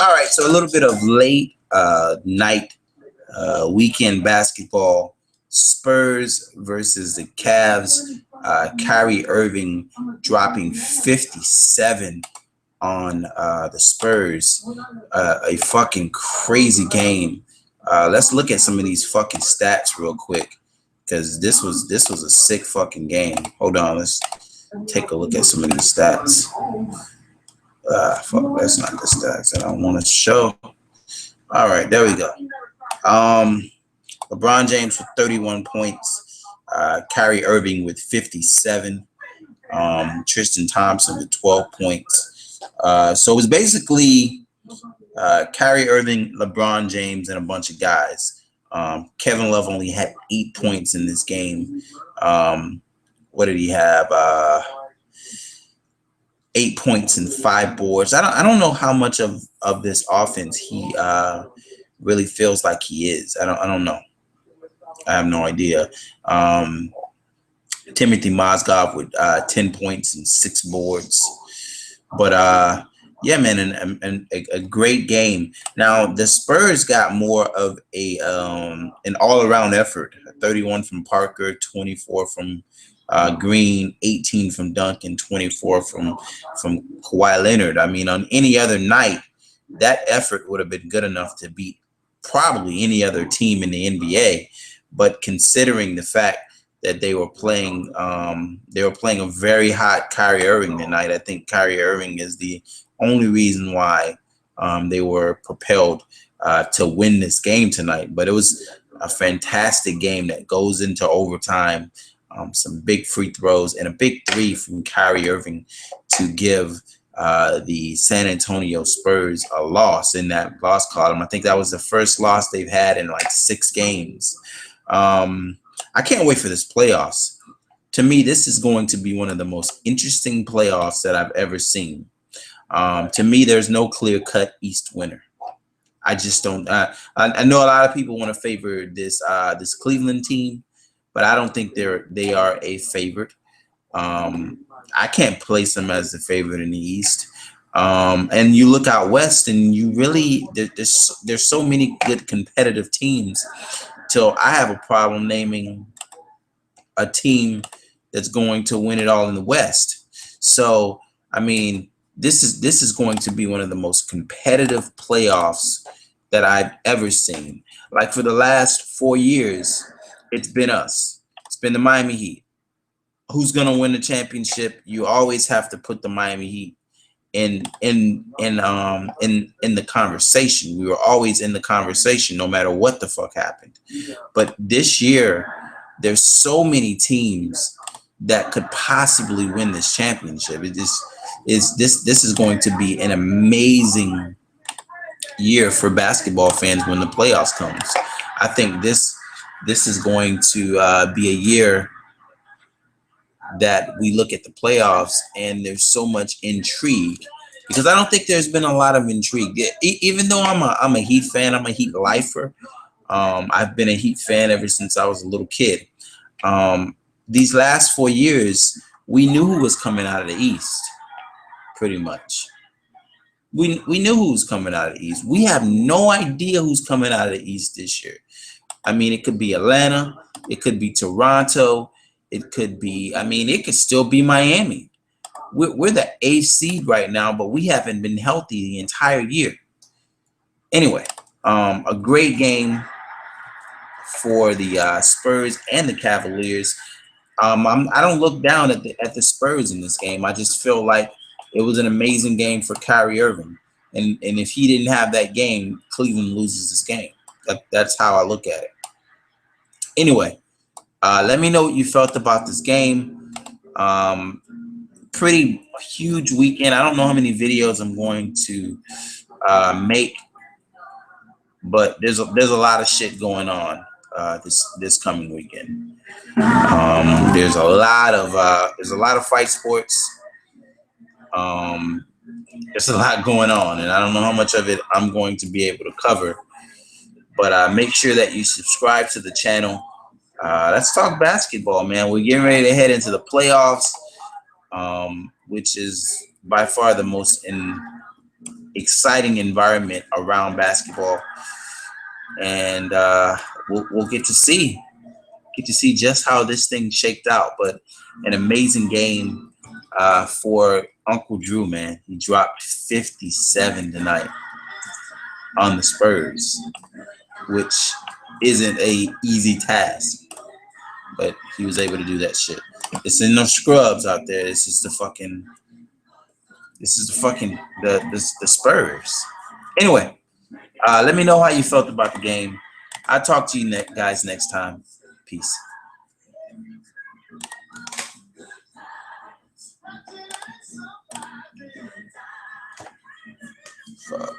All right, so a little bit of late night weekend basketball. Spurs versus the Cavs. Kyrie Irving dropping 57 on the Spurs. A fucking crazy game. Let's look at some of these fucking stats real quick, because this was a sick fucking game. Hold on, let's take a look at some of these stats. Fuck, that's not the stats that I want to show. All right, there we go. LeBron James with 31 points. Kyrie Irving with 57. Tristan Thompson with 12 points. So it was basically Kyrie Irving, LeBron James, and a bunch of guys. Kevin Love only had 8 points in this game. What did he have? 8 points and 5 boards. I don't know how much of this offense he really feels like he is. I don't know. I have no idea. Timothy Mozgov with 10 points and 6 boards. But yeah, man, and a great game. Now the Spurs got more of a an all-around effort. 31 from Parker, 24 from Green, 18 from Duncan, 24 from Kawhi Leonard. I mean, on any other night, that effort would have been good enough to beat probably any other team in the NBA. But considering the fact that they were playing a very hot Kyrie Irving tonight, I think Kyrie Irving is the only reason why they were propelled to win this game tonight. But it was a fantastic game that goes into overtime. Some big free throws and a big 3 from Kyrie Irving to give the San Antonio Spurs a loss in that loss column. I think that was the first loss they've had in like 6 games. I can't wait for this playoffs. To me, this is going to be one of the most interesting playoffs that I've ever seen. To me, there's no clear-cut East winner. I just don't. I know a lot of people want to favor this Cleveland team, but I don't think they are a favorite. I can't place them as the favorite in the East. And you look out west, and you really there's so many good competitive teams. So I have a problem naming a team that's going to win it all in the West. So I mean, this is going to be one of the most competitive playoffs that I've ever seen. Like for the last 4 years, it's been us. It's been the Miami Heat. Who's gonna win the championship? You always have to put the Miami Heat in the conversation. We were always in the conversation, no matter what the fuck happened. But this year, there's so many teams that could possibly win this championship. This is going to be an amazing year for basketball fans when the playoffs comes. I think this is going to be a year that we look at the playoffs and there's so much intrigue, because I don't think there's been a lot of intrigue. Even though I'm a Heat fan, I'm a Heat lifer. I've been a Heat fan ever since I was a little kid. These last 4 years, we knew who was coming out of the East, pretty much. We knew who was coming out of the East. We have no idea who's coming out of the East this year. I mean, it could be Atlanta, it could be Toronto, it could be, I mean, it could still be Miami. We're the 8th seed right now, but we haven't been healthy the entire year. Anyway, a great game for the Spurs and the Cavaliers. I don't look down at the Spurs in this game. I just feel like it was an amazing game for Kyrie Irving, and if he didn't have that game, Cleveland loses this game. That's how I look at it. Anyway, let me know what you felt about this game. Pretty huge weekend. I don't know how many videos I'm going to make, but there's a lot of shit going on this coming weekend. There's a lot of fight sports. There's a lot going on, and I don't know how much of it I'm going to be able to cover. But make sure that you subscribe to the channel. Let's talk basketball, man. We're getting ready to head into the playoffs, which is by far the most exciting environment around basketball, and we'll get to see just how this thing shaked out. But an amazing game for Uncle Drew, man. He dropped 57 tonight on the Spurs, which isn't a easy task, but he was able to do that shit. It's in no scrubs out there. This is the Spurs. Anyway, let me know how you felt about the game. I'll talk to you guys next time. Peace. Fuck.